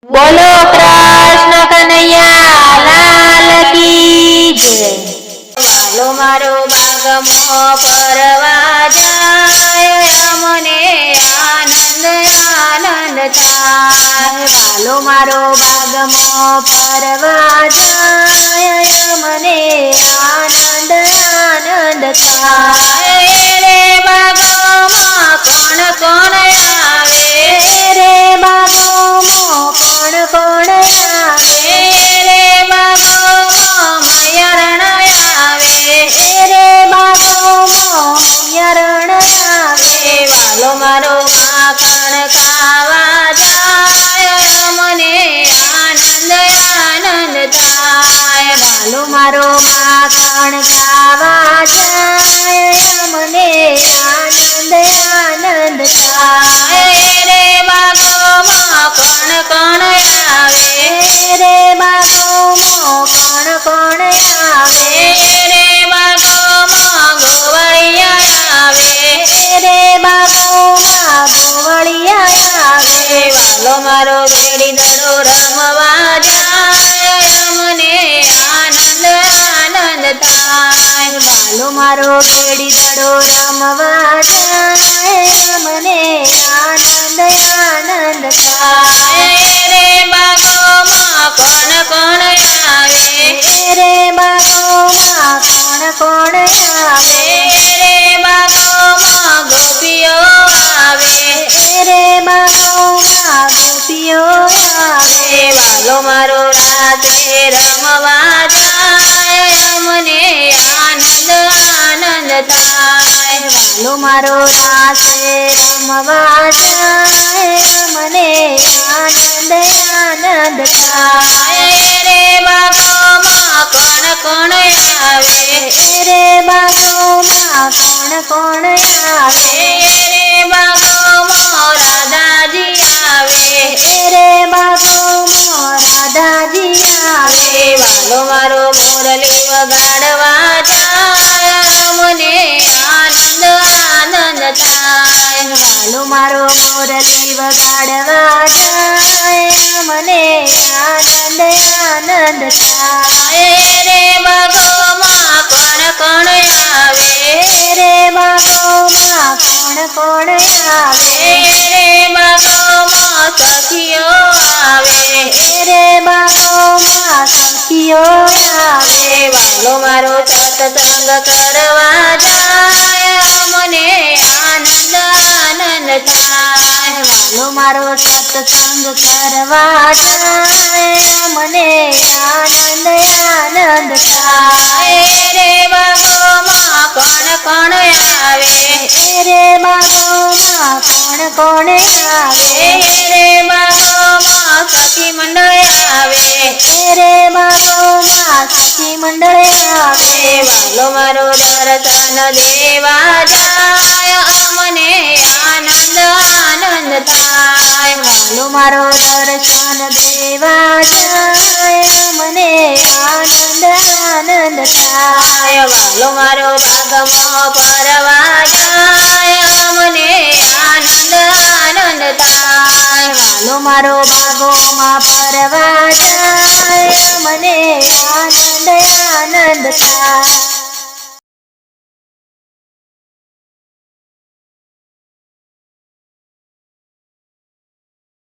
બોલો કૃષ્ણ કનૈયા લાલ કી જય। વાલો મારો બાગમો પરવા જાય, મને આનંદ આનંદ થાય। વાલો મારો બાગમો પરવા જાય, મને આનંદ આનંદ થાય। રે બાગોમાં કોણ કોણ આવે, રે બાગોમાં કોણ કોણ આવે, રે બાગોમાં મયરણ આવે, રે બાગોમાં મયરણ આવે। વાલો મારો માખણ ખાવા જાય, મને આનંદ આનંદ થાય। વાલો મારો માખણ ખાવા જાય, મને આનંદ આનંદ થાય। રે બાગોમાં કોણ કોણ આવે, રે બાગોમાં કોણ કોણ આવે, રે બાગોમાં ગોવળિયા આવે, રે બાગોમાં ગોવળિયા આવે। વાલો મારો બેડી દડો રમવા જાય, મને આનંદ આનંદ થાય। વાલો મારો બેડી દડો રમવા જાય, મને આનંદ આનંદ થાય। રે બાગોમાં કોણ કોણ આવે, રે બાગોમાં કોણ કોણ આવે, રે બાગોમાં ગોપીઓ આવે, રે બાગોમાં ગોપીઓ આવે। વાલો મારો રાતે રમવા જાય, મને આનંદ આનંદ થાય। વાલો મારો રાતે રમવા જાય, મને આનંદ આનંદ થાય। રે બાગોમાં કોણ કોણ આવે, રે બાગોમાં કોણ કોણ આવે, રે બાગોમાં રાધાજી આવે, રે બાગોમાં રાધાજી આવે। વાલો મારો મોરલી વગાડવા જાય, મને આનંદ આનંદ થાય। વાલો મારો મોરલી વગાડવા જાય, મને આનંદ આનંદ થાય। રે બાગોમાં કોણ કોણ આવે, રે બાગોમાં કોણ કોણ આવે, રે બાગોમાં સખીઓ આવે, રે બાગોમાં સખીઓ આવે। વાલો મારો સત્સંગ કરવા જાય, મને આનંદ આનંદ થાય। વાલો મારો સત્સંગ કરવા જાય, મને આનંદ આનંદ થાય। રે બાગોમાં કોણ કોણ આવે, રે બાગોમાં કોણ કોણ આવે, રે બાગોમાં સખી મંડળ આવે, રે બાગોમાં સખી મંડળ આવે। વાલો મારો દર્શન દેવા જાય, મને આનંદ આનંદ થાય। વાલો મારો દર્શન દેવા જાય, મને આનંદ આનંદ થાય। વાલો મારો બાગમો પરવા જાય, મને આનંદ આનંદ થાય। વાલો મારો બાગોમાં પરવા જાય, મને આનંદ આનંદ થાય।